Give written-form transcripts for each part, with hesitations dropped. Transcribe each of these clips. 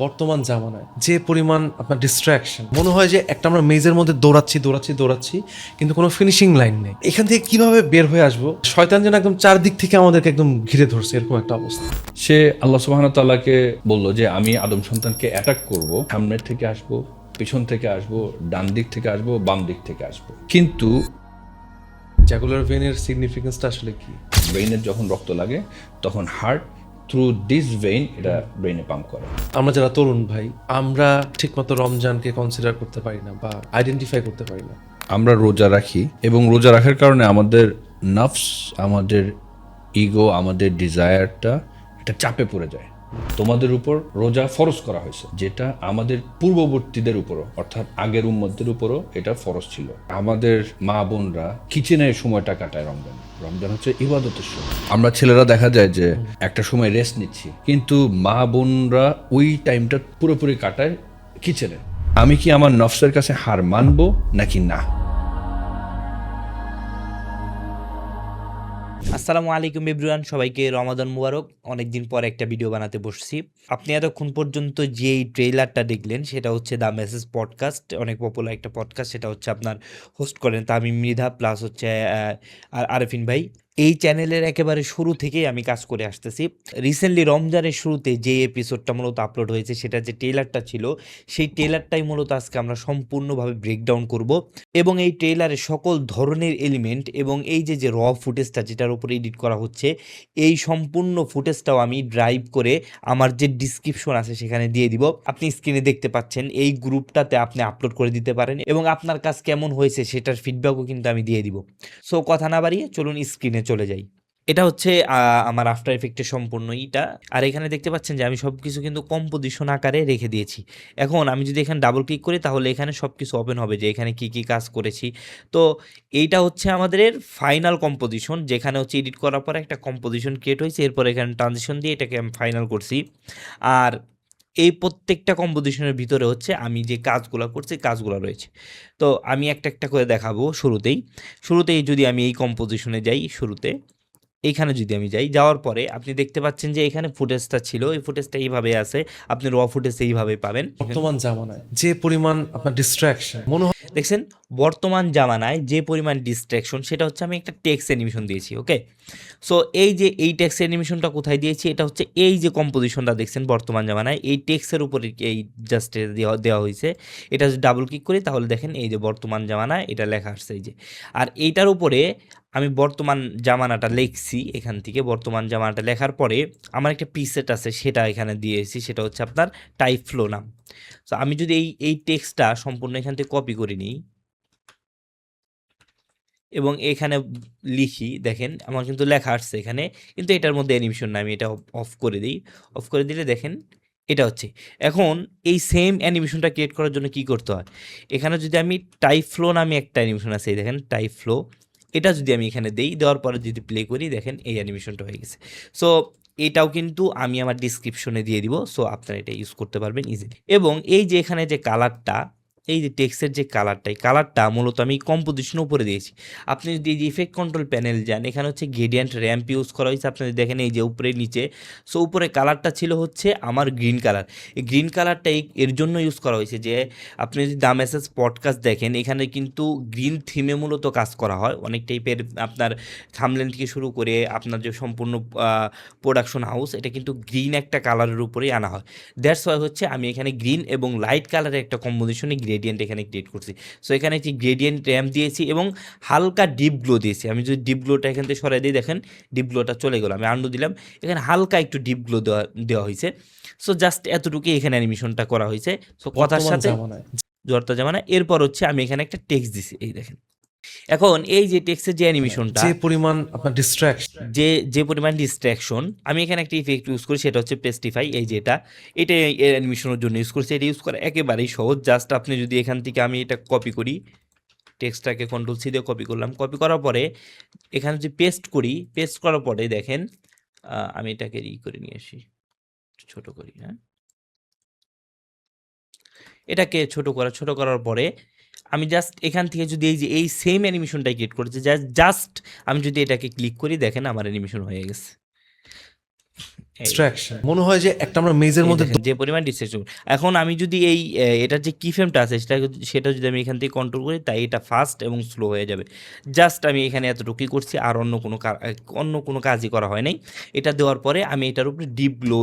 বর্তমান জামানায় যে পরিমাণ আপনার ডিস্ট্রাকশন, মনে হয় যে একটা আমরা মেজের মধ্যে দৌড়াচ্ছি কিন্তু কোনো ফিনিশিং লাইন নেই। এখান থেকে কিভাবে বের হয়ে আসবো? শয়তান যেন একদম চারদিক থেকে আমাদেরকে একদম ঘিরে ধরছে, এরকম একটা অবস্থা। সে আল্লাহ সুবহানাহু ওয়া তাআলাকে বলল যে আমি আদম সন্তানকে অ্যাটাক করব, সামনের থেকে আসব, পিছন থেকে আসব, ডান দিক থেকে আসব, বাম দিক থেকে আসব। কিন্তু জ্যাগুলার ভেনের সিগনিফিকেন্সটা আসলে কি? ব্রেইনের যখন রক্ত লাগে তখন হার্ট থ্রু দিস ভেইন এটা ব্রেইনে পাম্প করে। আমরা যারা তরুণ ভাই, আমরা ঠিকমতো রমজানকে কনসিডার করতে পারি না বা আইডেন্টিফাই করতে পারি না। আমরা রোজা রাখি এবং রোজা রাখার কারণে আমাদের নাফস, আমাদের ইগো, আমাদের ডিজায়ারটা এটা চাপে পড়ে যায়। তোমাদের উপর রোজা ফরজ করা হয়েছে, যেটা আমাদের পূর্ববর্তীদের উপরও অর্থাৎ আগের উম্মতদের উপরও এটা ফরজ ছিল। আমাদের মা বোনরা কিচেনের সময়টা কাটায় রমজান। রমজান হচ্ছে ইবাদতের সময়। আমরা ছেলেরা দেখা যায় যে একটা সময় রেস্ট নিচ্ছি, কিন্তু মা বোনরা ওই টাইমটা পুরোপুরি কাটায় কিচেনে। আমি কি আমার নফসের কাছে হার মানবো নাকি না? আসসালামু আলাইকুম এভরিওয়ান, সবাইকে রমাদান মুবারক। অনেকদিন পর একটা ভিডিও বানাতে বসছি। আপনি এতক্ষণ পর্যন্ত যে ট্রেইলারটা দেখলেন সেটা হচ্ছে দ্য মেসেজ পডকাস্ট, অনেক পপুলার একটা পডকাস্ট। সেটা হচ্ছে আপনার হোস্ট করেন তামিম মৃধা প্লাস হচ্ছে আরেফিন ভাই। এই চ্যানেলের একেবারে শুরু থেকেই আমি কাজ করে আসতেছি। রিসেন্টলি রমজানের শুরুতে যে এপিসোডটা মূলত আপলোড হয়েছে, সেটা যে ট্রেইলারটা ছিল, সেই ট্রেইলারটাই মূলত আজকে আমরা সম্পূর্ণভাবে ব্রেকডাউন করব এবং এই ট্রেইলারে সকল ধরনের এলিমেন্ট এবং এই যে র ফুটেজটা যেটার উপরে এডিট করা হচ্ছে, এই সম্পূর্ণ ফুটেজটাও আমি ড্রাইভ করে আমার যে ডিসক্রিপশন আছে সেখানে দিয়ে দিব। আপনি স্ক্রিনে দেখতে পাচ্ছেন, এই গ্রুপটাতে আপনি আপলোড করে দিতে পারেন এবং আপনার কাজ কেমন হয়েছে সেটার ফিডব্যাকও কিন্তু আমি দিয়ে দিব। সো কথা না বাড়িয়ে চলুন স্ক্রিনে চলে যাই। এটা হচ্ছে আমার আফটার এফেক্টের সম্পূর্ণ ইটা। আর এখানে দেখতে পাচ্ছেন যে আমি সব কিছু কিন্তু কম্পোজিশন আকারে রেখে দিয়েছি। এখন আমি যদি এখানে ডাবল ক্লিক করি তাহলে এখানে সব কিছু ওপেন হবে যে এখানে কি কি কাজ করেছি। তো এইটা হচ্ছে আমাদের ফাইনাল কম্পোজিশন, যেখানে হচ্ছে এডিট করার পর একটা কম্পোজিশন ক্রিয়েট হয়েছে, এরপর এখানে ট্রানজিশন দিয়ে এটাকে আমি ফাইনাল করছি। আর এই প্রত্যেকটা কম্পোজিশনের ভিতরে হচ্ছে আমি যে কাজগুলো করছি কাজগুলো রয়েছে। তো আমি একটা একটা করে দেখাবো। শুরুতেই যদি আমি এই কম্পোজিশনে যাই, এইখানে যদি আমি যাই, যাওয়ার পরে আপনি দেখতে পাচ্ছেন যে এখানে ফুটেজটা ছিল, এই ফুটেজটা এইভাবে আছে, আপনি র ফুটেজ এইভাবে পাবেন। বর্তমান জামানায় যে পরিমাণ আপনার ডিস্ট্রাকশন, মনে হয় দেখছেন, বর্তমান জামানায় যে পরিমাণ ডিস্ট্রাকশন, সেটা হচ্ছে আমি একটা টেক্সট অ্যানিমেশন দিয়েছি। ওকে, সো এই যে এই টেক্সট অ্যানিমেশনটা কোথায় দিয়েছি, এটা হচ্ছে এই যে কম্পোজিশনটা দেখছেন বর্তমান জামানায়, এই টেক্সটের উপরে এই জাস্ট দেওয়া হয়েছে। এটা যদি ডাবল ক্লিক করি তাহলে দেখেন এই যে বর্তমান জামানায় এটা লেখা আসছে এই যে। আর এইটার উপরে আমি বর্তমান জামানাটা লিখছি, এখান থেকে বর্তমান জামানাটা লেখার পরে আমার একটা প্রিসেট আছে, সেটা এখানে দিয়েছি, সেটা হচ্ছে আপনার টাইপ ফ্লো নাম। সো আমি যদি এই টেক্সটটা সম্পূর্ণ এখান থেকে কপি করে নিই এবং এখানে লিখি, দেখেন আমার কিন্তু লেখা আসছে এখানে, কিন্তু এটার মধ্যে অ্যানিমেশন না। আমি এটা অফ করে দিই। অফ করে দিলে দেখেন এটা হচ্ছে। এখন এই সেম অ্যানিমেশনটা ক্রিয়েট করার জন্য কি করতে হয়, এখানে যদি আমি টাইপ ফ্লো নামে একটা অ্যানিমেশন আছে, এই দেখেন টাইপ ফ্লো, এটা যদি আমি এখানে দেই, দেওয়ার পরে যদি প্লে করি, দেখেন এই অ্যানিমেশনটা হয়ে গেছে। সো এটাও কিন্তু আমি আমার ডিসক্রিপশনে দিয়ে দিব, সো আপনারা এটা ইউজ করতে পারবেন ইজিলি। এবং এই যে এখানে যে কালারটা, এই যে টেক্সটের যে কালারটা, এই কালারটা মূলত আমি কম্পোজিশনের উপরে দিয়েছি। আপনি যদি এই যে ইফেক্ট কন্ট্রোল প্যানেল যান, এখানে হচ্ছে গ্রেডিয়েন্ট র্যাম্প ইউজ করা হয়েছে। আপনাদের দেখেন এই যে উপরে নিচে, সো উপরে কালারটা ছিল হচ্ছে আমার গ্রিন কালার। এই গ্রিন কালারটা এর জন্য ইউজ করা হয়েছে যে আপনি যদি দ্য মেসেজ পডকাস্ট দেখেন, এখানে কিন্তু গ্রিন থিমে মূলত কাজ করা হয়। অনেক টাইপের আপনার থাম্বনেল থেকে শুরু করে আপনার যে সম্পূর্ণ প্রোডাকশন হাউস, এটা কিন্তু গ্রিন একটা কালারের উপরেই আনা হয়। দ্যাটস ওয়াই হচ্ছে আমি এখানে গ্রিন এবং লাইট কালারের একটা কম্বিনেশনে গ্রেডিয়েন্ট এখানে ক্রিয়েট করছি। সো এখানে একটি গ্রেডিয়েন্ট র্যাম্প দিয়েছি এবং হালকা ডিপ গ্লো দিয়েছি। আমি যদি ডিপ গ্লোটা এখান থেকে সরাই দিই, দেখেন ডিপ গ্লোটা চলে গেল। আমি আন্ডু দিলাম, এখানে হালকা একটু ডিপ গ্লো দেওয়া হয়েছে। সো জাস্ট এতটুকুই এখানে অ্যানিমেশনটা করা হয়েছে। সো কথার বর্তমান সাথে জামানায় জর্তা জামানা। এরপর হচ্ছে আমি এখানে একটা টেক্সট দিছি, এই দেখেন। এখন এই যে টেক্সটের যে অ্যানিমেশনটা, যে পরিমাণ আপনার ডিস্ট্রাকশন, যে পরিমাণ ডিস্ট্রাকশন, আমি এখানে একটা ইফেক্ট ইউজ করি, সেটা হচ্ছে পেস্টিফাই। এই যেটা এটা অ্যানিমেশনের জন্য ইউজ করছি। এটা ইউজ করা একেবারেই সহজ। জাস্ট আপনি যদি এখান থেকে আমি এটা কপি করি, টেক্সটটাকে কন্ট্রোল সি দিয়ে কপি করলাম, কপি করার পরে এখানে যদি পেস্ট করি, পেস্ট করার পরে দেখেন আমি এটাকে করে নিয়ে আসি, ছোট করি। হ্যাঁ, এটাকে ছোট করার পরে আমি জাস্ট এখান থেকে যদি এই যে এই সেম অ্যানিমেশনটাই ক্রিয়েট করেছি, জাস্ট আমি যদি এটাকে ক্লিক করি, দেখেন আমার অ্যানিমেশন হয়ে গেছে। ডিস্ট্রাকশন মনে হয় যে একটা আমরা মেজের মধ্যে যে পরিমাণ ডিস্ট্রাকশন। এখন আমি যদি এই এটার যে কি ফ্রেমটা আছে সেটা যদি আমি এখান থেকে কন্ট্রোল করি, তাই এটা ফাস্ট এবং স্লো হয়ে যাবে। জাস্ট আমি এখানে এতটুকুই করছি, আর অন্য কোনো কাজই করা হয় নাই। এটা দেওয়ার পরে আমি এটার উপরে ডিপ গ্লো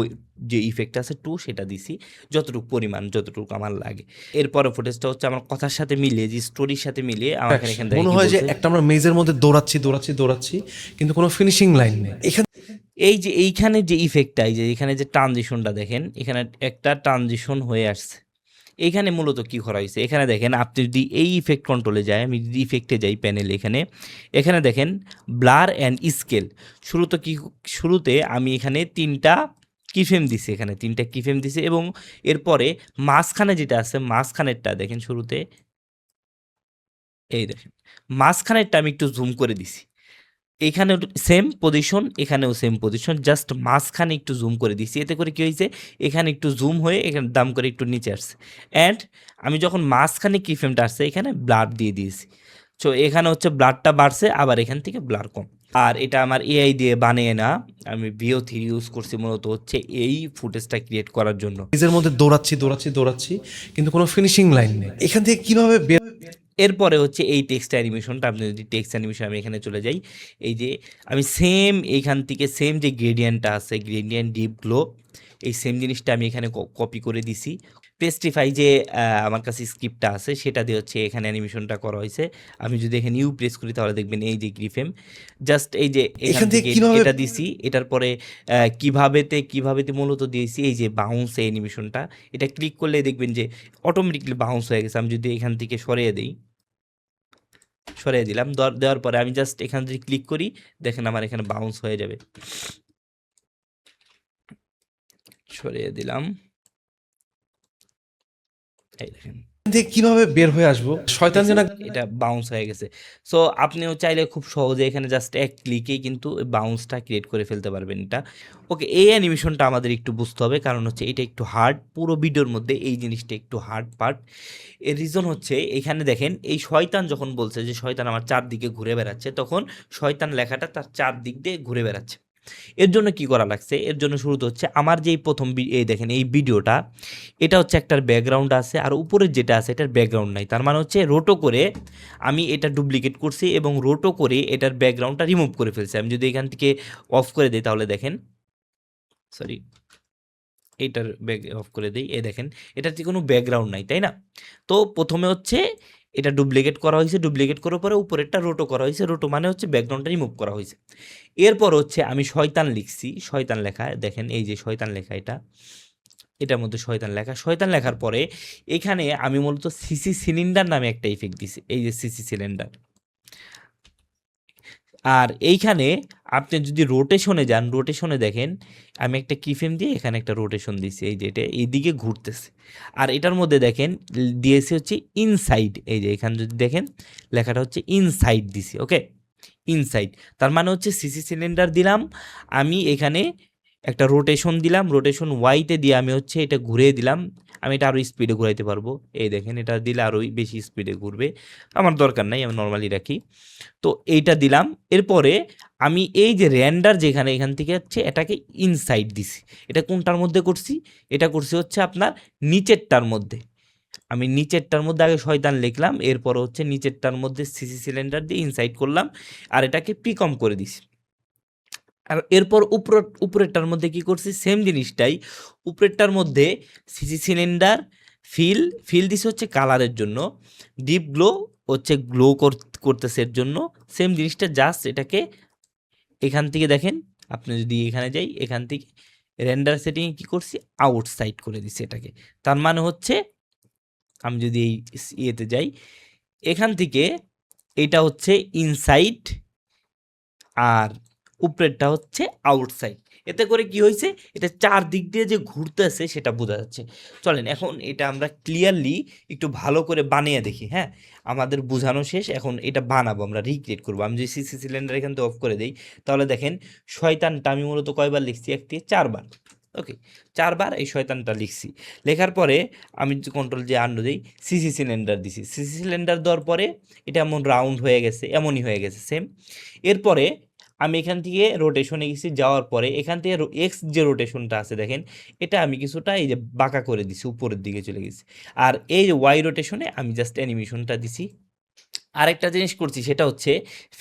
যে ইফেক্ট আছে সেটা দিছি, যতটুকু পরিমাণ, যতটুকু আমার লাগে। এরপরে ফুটেজটা হচ্ছে আমার কথার সাথে মিলিয়ে, যে স্টোরির সাথে মিলিয়ে আমার এখানে মনে হয় যে একটা আমরা মেজের মধ্যে দৌড়াচ্ছি কিন্তু কোনো ফিনিশিং লাইন নেই। এখান এই যে এইখানে যে ইফেক্টটা, এই যে এখানে যে ট্রানজিশনটা দেখেন, এখানে একটা ট্রানজিশন হয়ে আসছে। এইখানে মূলত কি করা হয়েছে, এখানে দেখেন আপনি যদি এই ইফেক্ট কন্ট্রোলে যায়, আমি যদি ইফেক্টে যাই প্যানেল, এখানে দেখেন ব্লার অ্যান্ড স্কেল। শুরুতে আমি এখানে তিনটা কিফ্রেম দিছি, এখানে তিনটা কিফ্রেম দিছি, এবং এরপরে মাঝখানে যেটা আছে, মাঝখানেরটা দেখেন শুরুতে, এই দেখেন মাঝখানেরটা আমি একটু জুম করে দিছি। এখানে সেম পজিশন, এখানেও সেম পজিশন, জাস্ট মাঝখানে একটু জুম করে দিছি। এতে করে কী হয়েছে, এখানে একটু জুম হয়ে এখানে দাম করে একটু নিচে আসছে। অ্যান্ড আমি যখন মাঝখানে কি ফ্রেমটা আসছে, এখানে ব্লার দিয়ে দিয়েছি। সো এখানে হচ্ছে ব্লারটা বাড়ছে, আবার এখান থেকে ব্লার কম। আর এটা আমার এআই দিয়ে বানিয়ে না, আমি VO3 ইউজ করছি মূলত হচ্ছে এই ফুটেজটা ক্রিয়েট করার জন্য। মেজের মধ্যে দৌড়াচ্ছি কিন্তু কোনো ফিনিশিং লাইন নেই। এখান থেকে কিভাবে বের এরপরে হচ্ছে এই টেক্সট অ্যানিমেশনটা, আপনি যদি টেক্সট অ্যানিমেশন, আমি এখানে চলে যাই, এই যে আমি সেম এইখান থেকে সেম যে গ্রেডিয়েন্টটা আছে, গ্রেডিয়েন্ট ডিপ গ্লো, এই সেম জিনিসটা আমি এখানে কপি করে দিছি। পেস্টিফাই যে আমার কাছে স্ক্রিপ্টটা আছে, সেটা দিয়ে হচ্ছে এখানে অ্যানিমেশনটা করা হয়েছে। আমি যদি এখানে ইউ প্রেস করি, তাহলে দেখবেন এই যে গ্রিফেম, জাস্ট এই যে এখান থেকে এটা দিছি। এটার পরে কিভাবেতে মূলত দিয়েছি এই যে বাউন্স অ্যানিমেশনটা, এটা ক্লিক করলে দেখবেন যে অটোমেটিকলি বাউন্স হয়ে গেছে। আমি যদি এখান থেকে সরিয়ে দিলাম, দেওয়ার পরে আমি জাস্ট এখান থেকে ক্লিক করি, দেখেন আমার এখানে বাউন্স হয়ে যাবে। সরিয়ে দিলাম, এই দেখেন থেকে কিভাবে বের হয়ে আসবো, শয়তান যেন এটা বাউন্স হয়ে গেছে। সো আপনিও চাইলে খুব সহজে এখানে জাস্ট এক ক্লিকেই কিন্তু বাউন্সটা ক্রিয়েট করে ফেলতে পারবেন এটা। ওকে, এই অ্যানিমেশনটা আমাদের একটু বুঝতে হবে, কারণ হচ্ছে এটা একটু হার্ড। পুরো ভিডিওর মধ্যে এই জিনিসটা একটু হার্ড পার্ট। এর রিজন হচ্ছে, এখানে দেখেন এই শয়তান যখন বলছে যে শয়তান আমার চারদিকে ঘুরে বেড়াচ্ছে, তখন শয়তান লেখাটা তার চারদিক দিয়ে ঘুরে বেড়াচ্ছে। এর জন্য কি করা লাগছে, এর জন্য শুরুতে হচ্ছে আমার যেই প্রথম এই দেখেন এই ভিডিওটা, এটা হচ্ছে একটার ব্যাকগ্রাউন্ড আছে, আর উপরের যেটা আছে এটার ব্যাকগ্রাউন্ড নাই। তার মানে হচ্ছে রোটো করে আমি এটা ডুপ্লিকেট করছি, এবং রোটো করে এটার ব্যাকগ্রাউন্ডটা রিমুভ করে ফেলছি। আমি যদি এখান থেকে অফ করে দিই, তাহলে দেখেন, সরি, এইটার ব্যাক অফ করে দিই, এই দেখেন এটার যে কোনো ব্যাকগ্রাউন্ড নাই, তাই না? তো প্রথমে হচ্ছে এটা ডুপ্লিকেট করা হয়েছে, ডুপ্লিকেট করার পরে উপরেরটা রোটো করা হয়েছে, রোটো মানে হচ্ছে ব্যাকগ্রাউন্ডটা রিমুভ করা হয়েছে। এরপর হচ্ছে আমি শয়তান লিখছি, শয়তান লেখা, দেখেন এই যে শয়তান লেখা, এটার মধ্যে শয়তান লেখার পরে এখানে আমি মূলত সিসি সিলিন্ডার নামে একটা ইফেক্ট দিছি, এই যে সিসি সিলিন্ডার। আর এইখানে আপনি যদি রোটেশনে যান, রোটেশনে দেখেন আমি একটা কিফ্রেম দিয়ে এখানে একটা রোটেশন দিছি, এই যে এটা এইদিকে ঘুরতেছে। আর এটার মধ্যে দেখেন দিয়েছি হচ্ছে ইনসাইড, এই যে এখানে যদি দেখেন লেখাটা হচ্ছে ইনসাইড দিছি। ওকে, ইনসাইড, তার মানে হচ্ছে সিসি সিলিন্ডার দিলাম, আমি এখানে একটা রোটেশন দিলাম, রোটেশন ওয়াইতে দিয়ে আমি হচ্ছে এটা ঘুরিয়ে দিলাম। আমি এটা আরও স্পিডে ঘুরাইতে পারবো, এই দেখেন এটা দিলে আরও বেশি স্পিডে ঘুরবে, আমার দরকার নাই, আমি নর্মালি রাখি। তো এইটা দিলাম। এরপরে আমি এই যে র্যান্ডার যেখানে, এখান থেকে হচ্ছে এটাকে ইনসাইড দিছি। এটা কোনটার মধ্যে করছি, এটা করছি হচ্ছে আপনার নিচেরটার মধ্যে। আমি নিচেরটার মধ্যে আগে শয়তান লিখলাম, এরপর হচ্ছে নিচেরটার মধ্যে সিসি সিলিন্ডার দিয়ে ইনসাইড করলাম, আর এটাকে পিকম করে দিছি। আর এরপর উপরেরটার মধ্যে কি করছি, সেম জিনিসটাই, উপরেরটার মধ্যে সিসি সিলিন্ডার ফিল দিছে হচ্ছে কালারের জন্য, ডিপ গ্লো হচ্ছে গ্লো করতেছে এর জন্য, সেম জিনিসটা জাস্ট এটাকে এখান থেকে দেখেন, আপনি যদি এখানে যাই, এখান থেকে রেন্ডার সেটিংয়ে কী করছি, আউটসাইড করে দিছি এটাকে। তার মানে হচ্ছে আমি যদি এই ইয়েতে যাই, এখান থেকে এটা হচ্ছে ইনসাইড, আর উপরেরটা হচ্ছে আউটসাইড। এতে করে কি হয়েছে, এটা চারদিক দিয়ে যে ঘুরতেছে সেটা বোঝা যাচ্ছে। চলেন এখন এটা আমরা ক্লিয়ারলি একটু ভালো করে বানিয়ে দেখি। হ্যাঁ, আমাদের বোঝানো শেষ, এখন এটা বানাবো, আমরা রিক্রিয়েট করবো। আমি যদি সিসি সিলিন্ডার এখান থেকে অফ করে দিই, তাহলে দেখেন শয়তানটা আমি মূলত কয়বার লিখছি, একটি 4বার। ওকে, 4বার এই শয়তানটা লিখছি। লেখার পরে আমি কন্ট্রোল যে আন্ডু দিই, সিসি সিলিন্ডার দিছি, সিসি সিলিন্ডার দেওয়ার পরে এটা এমন রাউন্ড হয়ে গেছে, এমনই হয়ে গেছে সেম। এরপরে আমি এখান থেকে রোটেশনে গেছি, যাওয়ার পরে এখান থেকে এক্স যে রোটেশনটা আছে দেখেন, এটা আমি কিছুটা এই যে বাঁকা করে দিছি, উপরের দিকে চলে গেছি। আর এই যে ওয়াই রোটেশনে আমি জাস্ট অ্যানিমেশনটা দিছি। আরেকটা জিনিস করছি, সেটা হচ্ছে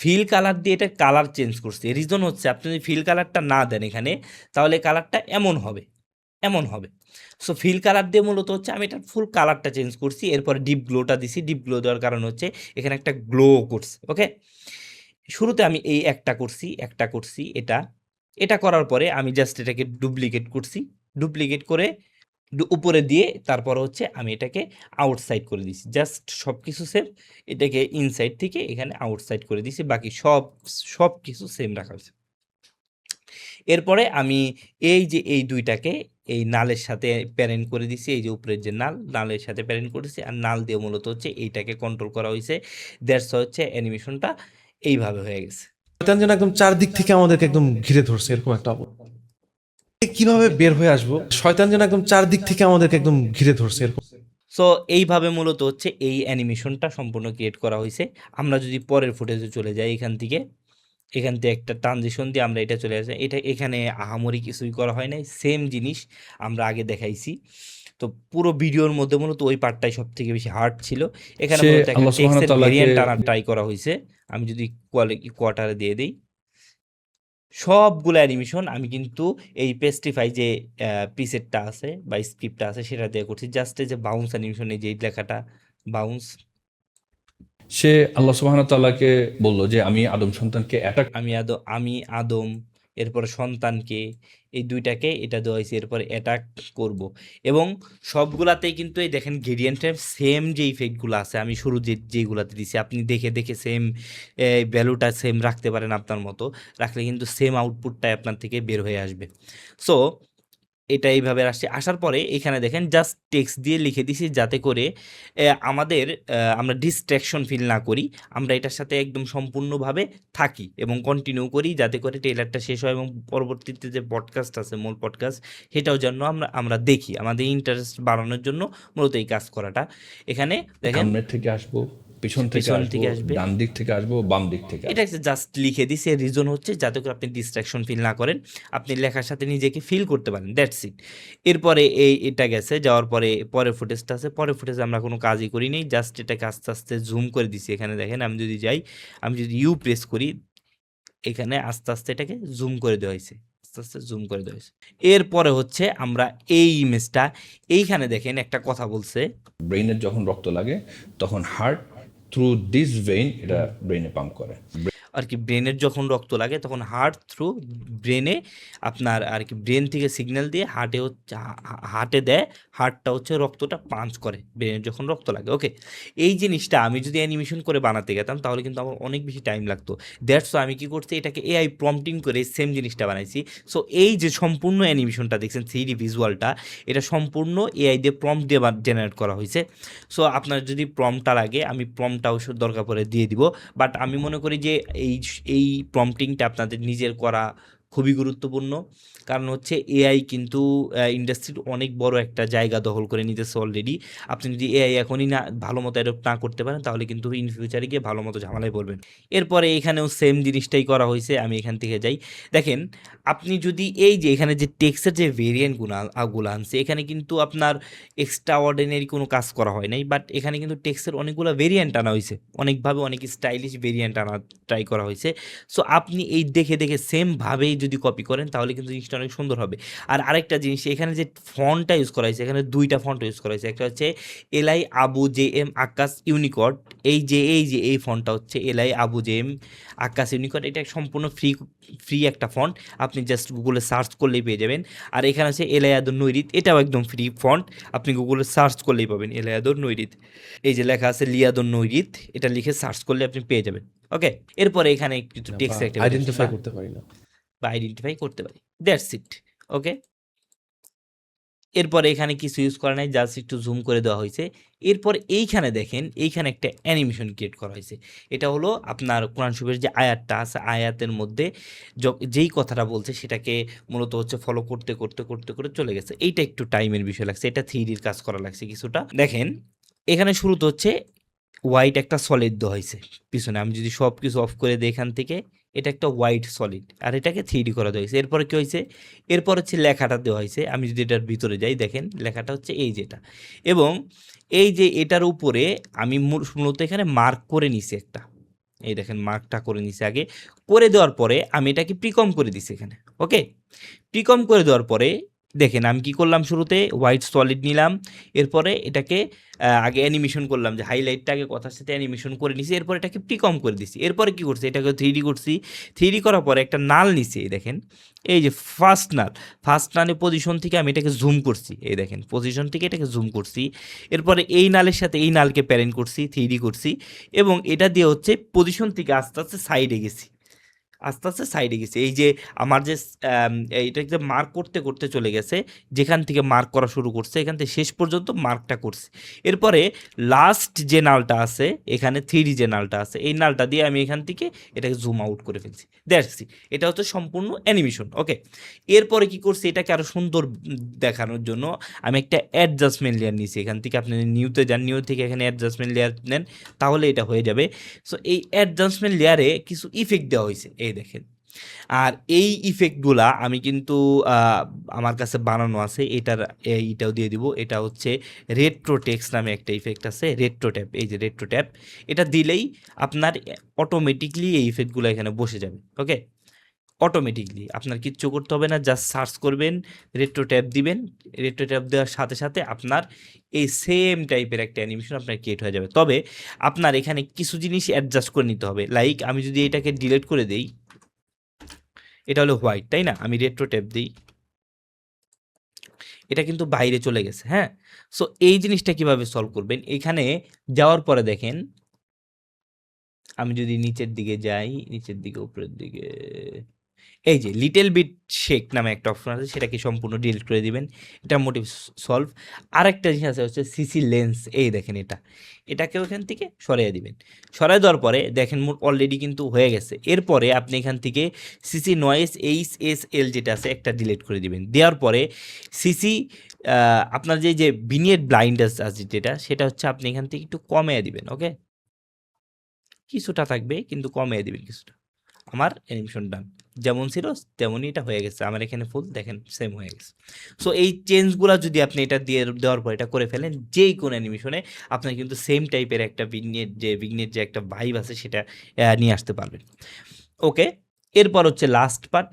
ফিল কালার দিয়ে এটা কালার চেঞ্জ করছি। রিজন হচ্ছে আপনি যদি ফিল কালারটা না দেন এখানে, তাহলে কালারটা এমন হবে, এমন হবে। সো ফিল কালার দিয়ে মূলত হচ্ছে আমি এটা ফুল কালারটা চেঞ্জ করছি। এরপরে ডিপ গ্লোটা দিছি। ডিপ গ্লো দেওয়ার কারণ হচ্ছে এখানে একটা গ্লো করছে। ওকে, শুরুতে আমি এই একটা করছি এটা। এটা করার পরে আমি জাস্ট এটাকে ডুপ্লিকেট করছি। ডুপ্লিকেট করে উপরে দিয়ে তারপর হচ্ছে আমি এটাকে আউটসাইড করে দিছি। জাস্ট সব কিছু সেম, এটাকে ইনসাইড থেকে এখানে আউটসাইড করে দিছি। বাকি সব কিছু সেম রাখা হয়েছে। এরপরে আমি এই যে এই দুইটাকে এই নালের সাথে প্যারেন্ট করে দিছি। এই যে উপরের যে নালের সাথে প্যারেন্ট করেছি, আর নাল দিয়ে মূলত হচ্ছে এইটাকে কন্ট্রোল করা হয়েছে। দ্যাটস হচ্ছে অ্যানিমেশনটা এইভাবে হয়ে গেছে। শয়তান যেন একদম চারদিক থেকে আমাদেরকে একদম ঘিরে ধরছে, এরকম একটা অবস্থা। কিভাবে বের হয়ে আসবো? শয়তান যেন একদম চারদিক থেকে আমাদেরকে একদম ঘিরে ধরছে, এরকম। সো এইভাবে মূলত হচ্ছে এই অ্যানিমেশনটা সম্পূর্ণ ক্রিয়েট করা হয়েছে। আমরা যদি পরের ফুটেজে চলে যাই, এখান থেকে একটা ট্রানজিশন দিয়ে আমরা এটা চলে আসি। এটা এখানে আহামরি কিছুই করা হয় নাই, সেম জিনিস আমরা আগে দেখাইছি। তো পুরো ভিডিওর মধ্যে মূলত ওই পার্টটাই সব থেকে বেশি হার্ড ছিল। এখানে সে মূলত একটা আল্লাহ সুবহানাহু টেক্সটের তাআলাকে ভেরিয়েন্ট আনার ট্রাই করা হয়েছে। আমি যদি কোয়ার্টারে দিয়ে দিই, সবগুলো অ্যানিমেশন আমি কিন্তু এই পেস্টিফাই যে প্রিসেটটা আছে বা স্ক্রিপ্টটা আছে সেটা দিয়ে করছি। জাস্ট এই যে বাউন্স অ্যানিমেশন, এই যে এই লেখাটা বাউন্স, সে আল্লাহ সুবহানাহু তাআলাকে বলল যে আমি আদম সন্তানকে অ্যাটাক আমি আদম, এরপরে সন্তানকে, এই দুইটাকে এটা দেওয়া হয়েছে, এরপরে অ্যাটাক করব। এবং সবগুলাতেই কিন্তু এই দেখেন গ্রেডিয়েন্টের সেম যে ইফেক্টগুলো আছে, আমি শুরু যেইগুলাতে দিছি, আপনি দেখে দেখে সেম ভ্যালুটা সেম রাখতে পারেন আপনার মতো। রাখলে কিন্তু সেম আউটপুটটাই আপনার থেকে বের হয়ে আসবে। সো এটা এইভাবে আসছে। আসার পরে এখানে দেখেন জাস্ট টেক্সট দিয়ে লিখে দিছি, যাতে করে আমরা ডিস্ট্র্যাকশন ফিল না করি, আমরা এটার সাথে একদম সম্পূর্ণভাবে থাকি এবং কন্টিনিউ করি, যাতে করে ট্রেলারটা শেষ হয় এবং পরবর্তীতে যে পডকাস্ট আছে, মূল পডকাস্ট, সেটাও যেন আমরা দেখি। আমাদের ইন্টারেস্ট বাড়ানোর জন্য মূলত এই কাজ করাটা। এখানে দেখেন সামনের থেকে আসবো, পিছন থেকে পিছন আসবো, থেকে আসবে, ডান দিক থেকে আসবো, বাম দিক থেকে এটা আসবো। জাস্ট লিখে দিছে। রিজন হচ্ছে যাতে করে আপনি ডিস্ট্রাকশন ফিল না করেন, আপনি লেখার সাথে নিজেকে ফিল করতে পারেন। That's it. এরপরে এটা গেছে, যাওয়ার পরে পরের ফুটেজটা আছে। পরের ফুটেজে আমরা কোনো কাজই করি নাই, জাস্ট এটাকে আস্তে আস্তে জুম করে দিছি। এখানে দেখেন আমি যদি যাই, আমি যদি ইউ প্রেস করি, এখানে আস্তে আস্তে এটাকে জুম করে দেওয়া হয়েছে, আস্তে আস্তে জুম করে দেওয়া হয়েছে। এরপরে হচ্ছে আমরা এই ইমেজটা, এইখানে দেখেন একটা কথা বলছে, ব্রেইনের যখন রক্ত লাগে তখন হার্ট থ্রু দিস ভেইন এটা ব্রেইনে পাম্প করে। আর কি ব্রেনের যখন রক্ত লাগে তখন হার্ট থ্রু ব্রেনে আপনার আর কি ব্রেন থেকে সিগন্যাল দিয়ে হার্টে দেয়। হার্টটা হচ্ছে রক্তটা পাঞ্চ করে ব্রেনের যখন রক্ত লাগে। ওকে, এই জিনিসটা আমি যদি অ্যানিমেশন করে বানাতে গেতাম তাহলে কিন্তু আমার অনেক বেশি টাইম লাগতো। দ্যাটস আমি কি করছি, এটাকে এআই প্রম্পটিং করে সেম জিনিসটা বানাইছি। সো এই যে সম্পূর্ণ অ্যানিমেশনটা দেখছেন, 3D ভিজুয়ালটা, এটা সম্পূর্ণ এআই দিয়ে প্রম্পট দিয়ে জেনারেট করা হয়েছে। সো আপনার যদি প্রম্পটটা লাগে, আমি প্রম্পটটা অবশ্য দরকার পড়ে দিয়ে দিব। বাট আমি মনে করি যে এই প্রম্পটিংটা আপনাদের নিজের করা খুবই গুরুত্বপূর্ণ। কারণ হচ্ছে এআই কিন্তু ইন্ডাস্ট্রির অনেক বড় একটা জায়গা দখল করে নিতেছে অলরেডি। আপনি যদি এআই এখনই না ভালো মতো অ্যাডপ্ট না করতে পারেন, তাহলে কিন্তু ইন ফিউচারে গিয়ে ভালো মতো ঝামেলায় পড়বেন। এরপরে এখানেও সেম জিনিসটাই করা হয়েছে। আমি এখান থেকে যাই, দেখেন আপনি যদি এই যে এখানে যে টেক্সটের যে ভেরিয়েন্টগুলো আনছে, এখানে কিন্তু আপনার এক্সট্রা অর্ডিনারি কোনো কাজ করা হয় নাই। বাট এখানে কিন্তু টেক্সটের অনেকগুলো ভেরিয়েন্ট আনা হয়েছে, অনেকভাবে অনেক স্টাইলিশ ভেরিয়েন্ট আনা ট্রাই করা হয়েছে। সো আপনি এই দেখে দেখে সেমভাবেই যদি কপি করেন তাহলে কিন্তু জিনিসটা অনেক সুন্দর হবে। আর আরেকটা জিনিস, এখানে যে ফন্টটা ইউজ করা হয়েছে, এখানে দুইটা ফন্ট ইউজ করা হয়েছে। একটা হচ্ছে এলআই আবু জে এম আকাশ ইউনিকোড। এই ফন্টটা হচ্ছে এলআই আবু জে এম আকাশ ইউনিকোড। এটা সম্পূর্ণ ফ্রি একটা ফন্ট, আপনি জাস্ট গুগলে সার্চ করলেই পেয়ে যাবেন। আর এখানে হচ্ছে এলায়াদুর নৈরিত, এটাও একদম ফ্রি ফন্ট, আপনি গুগলে সার্চ করলেই পাবেন এলায়াদুর নৈরিত। এই যে লেখা আছে লিয়াদুর নৈরিত, এটা লিখে সার্চ করলে আপনি পেয়ে যাবেন। ওকে, এরপরে এখানে কিছু টেক্সট আইডেন্টিফাই করতে পারি না। বা আইডেন্টিফাই করতে পারি। That's it. ওকে, এরপরে এখানে কিছু ইউজ করা নাই, জাস্ট একটু জুম করে দেওয়া হয়েছে। এরপর এইখানে দেখেন, এইখানে একটা অ্যানিমেশন ক্রিয়েট করা হয়েছে। এটা হলো আপনার কোরআন শরীফের যে আয়াতটা আছে, আয়াতের মধ্যে যেই কথাটা বলছে সেটাকে মূলত হচ্ছে ফলো করতে করতে করতে করে চলে গেছে। এইটা একটু টাইমের বিষয় লাগছে, এটা 3Dর কাজ করা লাগছে কিছুটা। দেখেন এখানে শুরুতে হচ্ছে হোয়াইট একটা সলিড দেওয়া হয়েছে পিছনে। আমি যদি সব কিছু অফ করে দিই এখান থেকে, এটা একটা হোয়াইট সলিড, আর এটাকে 3D করা হয়েছে। এরপরে কি হয়েছে, এরপর হচ্ছে লেখাটা দেওয়া হয়েছে। আমি যদি এটার ভিতরে যাই, দেখেন লেখাটা হচ্ছে এই যেটা, এবং এই যে এটার উপরে আমি মূলত এখানে মার্ক করে নিছি একটা, এই দেখেন মার্কটা করে নিছি আগে। করে দেওয়ার পরে আমি এটাকে প্রিকম করে দিছি এখানে। ওকে, প্রিকম করে দেওয়ার পরে দেখেন আমি কি করলাম, শুরুতে হোয়াইট সলিড নিলাম, এরপরে এটাকে আগে অ্যানিমেশন করলাম, যে হাইলাইটটা আগে কথার সাথে অ্যানিমেশন করে নিছি, এরপর এটাকে প্রিকম করে দিছি। এরপরে কি করছি, এটাকে 3D করছি। 3D করার পরে একটা নাল নিছি, এই দেখেন এই যে ফার্স্ট নালের পজিশন থেকে আমি এটাকে জুম করছি, এই দেখেন পজিশন থেকে এটাকে জুম করছি। এরপরে এই নালের সাথে এই নালকে প্যারেন্ট করছি, 3D করছি, এবং এটা দিয়ে হচ্ছে পজিশন থেকে আস্তে আস্তে সাইডে গেছি, আস্তে আস্তে সাইডে গেছে। এই যে আমার যে এইটাকে মার্ক করতে করতে চলে গেছে, যেখান থেকে মার্ক করা শুরু করছে এখান থেকে শেষ পর্যন্ত মার্কটা করছে। এরপরে লাস্ট যে নালটা আছে এখানে, 3D যে নালটা আছে, এই নালটা দিয়ে আমি এখান থেকে এটাকে জুম আউট করে ফেলছি, দেখছি এটা হচ্ছে সম্পূর্ণ অ্যানিমেশন। ওকে, এরপরে কি করছি, এটাকে আরও সুন্দর দেখানোর জন্য আমি একটা অ্যাডজাস্টমেন্ট লেয়ার নিয়েছি। এখান থেকে আপনি নিউতে যান, নিউ থেকে এখানে অ্যাডজাস্টমেন্ট লেয়ার নেন, তাহলে এটা হয়ে যাবে। সো এই অ্যাডজাস্টমেন্ট লেয়ারে কিছু ইফেক্ট দেওয়া হয়েছে, এই দেখেন। আর এই ইফেক্টগুলা আমি কিন্তু আমার কাছে বানানো আছে, এইটাও দিয়ে দিব। এটা হচ্ছে রেট্রো টেক্স নামে একটা ইফেক্ট আছে, রেট্রো ট্যাপ, এই যে রেট্রো ট্যাপ, এটা দিলেই আপনার অটোমেটিকলি এই ইফেক্টগুলো এখানে বসে যাবে। ওকে, অটোমেটিকলি আপনার কিচ্ছু করতে হবে না, জাস্ট সার্চ করবেন, রেট্রো ট্যাপ দিবেন, রেট্রো ট্যাপ দেওয়ার সাথে সাথে আপনার এই সেম টাইপের একটা অ্যানিমেশন আপনার ক্রিয়েট হয়ে যাবে। তবে আপনার এখানে কিছু জিনিস অ্যাডজাস্ট করে নিতে হবে, লাইক আমি যদি এটাকে ডিলিট করে দেই, এটা হলো হোয়াইট, তাই না, আমি রেট্রো ট্যাপ দিই, এটা কিন্তু বাইরে চলে গেছে। হ্যাঁ, সো এই জিনিসটা কিভাবে সলভ করবেন, এখানে যাওয়ার পরে দেখেন আমি যদি নিচের দিকে যাই, নিচের দিকে উপরের দিকে, এই যে লিটল বিট শেক নামে একটা অপশন আছে, সেটাকে সম্পূর্ণ ডিলিট করে দিবেন, এটা মোটিভ সলভ। আরেকটা জিনিস আছে হচ্ছে সিসি লেন্স, এই দেখেন এটাকে ওখান থেকে সরিয়ে দিবেন। সরিয়ে দেওয়ার পরে দেখেন অলরেডি কিন্তু হয়ে গেছে। এরপরে আপনি এখান থেকে সিসি নয়েস HSL যেটা আছে একটা ডিলিট করে দিবেন। দেওয়ার পরে সিসি আপনার যে ভিনিয়েট ব্লাইন্ডার্স আছে যেটা, সেটা হচ্ছে আপনি এখান থেকে একটু কমিয়ে দিবেন। ওকে, কিছুটা থাকবে কিন্তু কমিয়ে দিবেন কিছুটা। আমার অ্যানিমেশন ডান, যেমন ছিল তেমনই এটা হয়ে গেছে আমার এখানে, ফুল দেখেন সেম হয়ে গেছে। সো এই চেঞ্জগুলো যদি আপনি এটা দেওয়ার পর এটা করে ফেলেন, যেই কোনো অ্যানিমেশনে আপনার কিন্তু সেম টাইপের একটা ভিগনেট যে একটা ভাইব আছে সেটা নিয়ে আসতে পারবেন। ওকে, এরপর হচ্ছে লাস্ট পার্ট,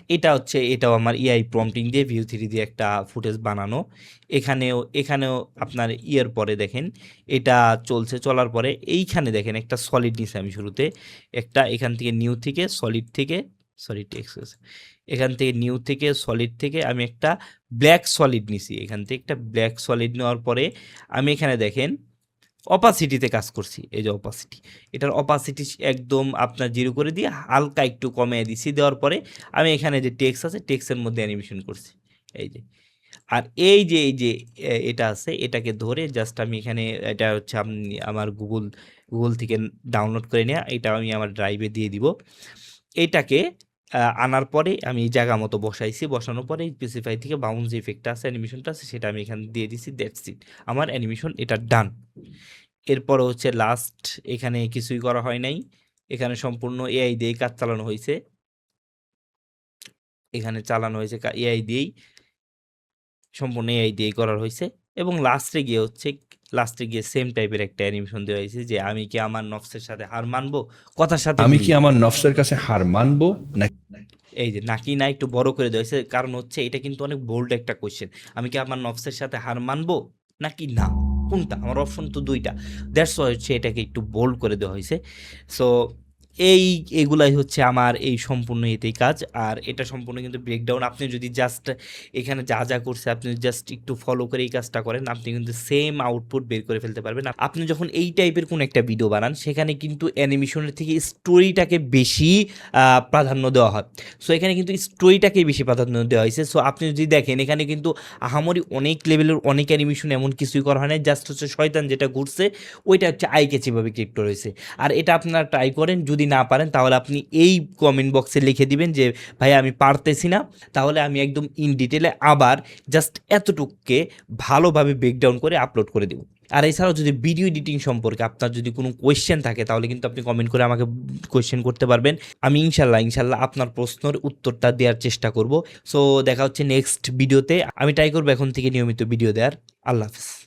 এটাও আমার এআই প্রম্পটিং দিয়ে View 3 দিয়ে একটা ফুটেজ বানানো। এখানেও আপনার পরে দেখেন এটা চলার পরে এইখানে দেখেন একটা সলিড নিছে আমি শুরুতে, একটা এখান থেকে নিউ থেকে সলিড থেকে এখান থেকে নিউ থেকে সলিড থেকে আমি একটা ব্ল্যাক সলিড নিছি, এখান থেকে একটা ব্ল্যাক সলিড নেওয়ার পরে আমি এখানে দেখেন অপাসিটিতে কাজ করছি। এই যে অপাসিটি, এটার অপাসিটি একদম আপনার 0 করে দিয়ে হালকা একটু কমিয়ে দিছি। দেওয়ার পরে আমি এখানে যে টেক্সট আছে টেক্সটের মধ্যে অ্যানিমেশন করছি, এই যে। আর এই যে এটা আছে, এটাকে ধরে জাস্ট আমি এখানে, এটা হচ্ছে আমার গুগল থেকে ডাউনলোড করে নেওয়া, এটা আমি আমার ড্রাইভে দিয়ে দিব। এইটাকে আনার পরে আমি এই জায়গা মতো বসাইছি, বসানোর পরে স্পেসিফাই থেকে বাউন্স ইফেক্টটা আছে, অ্যানিমেশনটা আছে, সেটা আমি এখানে দিয়ে দিছি, দ্যাটস ইট, আমার অ্যানিমেশন এটা ডান। এরপর হচ্ছে লাস্ট, এখানে কিছুই করা হয় নাই, এখানে সম্পূর্ণ এআই দিয়ে কাজ চালানো হয়েছে, এখানে চালানো হয়েছে এআই দিয়েই, সম্পূর্ণ এআই দিয়েই করা হয়েছে। এবং লাস্টে গিয়ে সেম টাইপের একটা অ্যানিমেশন দেওয়া হয়েছে, যে আমি কি আমার নফসের সাথে হার মানবো, কথার সাথে আমি কি আমার নফসের কাছে হার মানবো নাকি? এই যে নাকি না একটু বড় করে দেওয়া হয়েছে, কারণ হচ্ছে এটা কিন্তু অনেক বোল্ড একটা কোয়েশ্চেন, আমি কি আমার নফসের সাথে হার মানবো নাকি না, কোনটা, আমার অপশন তো দুইটা, দ্যাটস ওয়াই হচ্ছে এটাকে একটু বোল্ড করে দেওয়া হয়েছে। সো এগুলাই হচ্ছে আমার এই সম্পূর্ণ এতেই কাজ। আর এটা সম্পূর্ণ কিন্তু ব্রেকডাউন, আপনি যদি জাস্ট এখানে যা করছে আপনি জাস্ট একটু ফলো করে এই কাজটা করেন, আপনি কিন্তু সেম আউটপুট বের করে ফেলতে পারবেন। আপনি যখন এই টাইপের কোন একটা ভিডিও বানান, সেখানে কিন্তু অ্যানিমেশনের থেকে স্টোরিটাকে বেশি প্রাধান্য দেওয়া হয়। সো এখানে কিন্তু স্টোরিটাকে বেশি প্রাধান্য দেওয়া হয়েছে। সো আপনি যদি দেখেন, এখানে কিন্তু আহামরি অনেক লেভেলের অনেক অ্যানিমেশন এমন কিছুই করা হয় না, জাস্ট হচ্ছে শয়তান যেটা ঘুরছে ওইটা হচ্ছে আই ক্যাচিভাবে ক্রিয়েট করা হয়েছে। আর এটা আপনারা ট্রাই করেন, যদি না পারেন তাহলে আপনি এই কমেন্ট বক্সে লিখে দিবেন যে ভাই আমি পারতেছি না, তাহলে আমি একদম ইন ডিটেলে আবার জাস্ট এতটুকুকে ভালোভাবে ব্রেকডাউন করে আপলোড করে দেব। আর এছাড়াও যদি ভিডিও এডিটিং সম্পর্কে আপনার যদি কোনো কোয়েশ্চেন থাকে তাহলে কিন্তু আপনি কমেন্ট করে আমাকে কোয়েশ্চেন করতে পারবেন। আমি ইনশাল্লাহ আপনার প্রশ্নের উত্তরটা দেওয়ার চেষ্টা করব। সো দেখা হচ্ছে নেক্সট ভিডিওতে। আমি ট্রাই করবো এখন থেকে নিয়মিত ভিডিও দেওয়ার। আল্লাহ হাফিজ।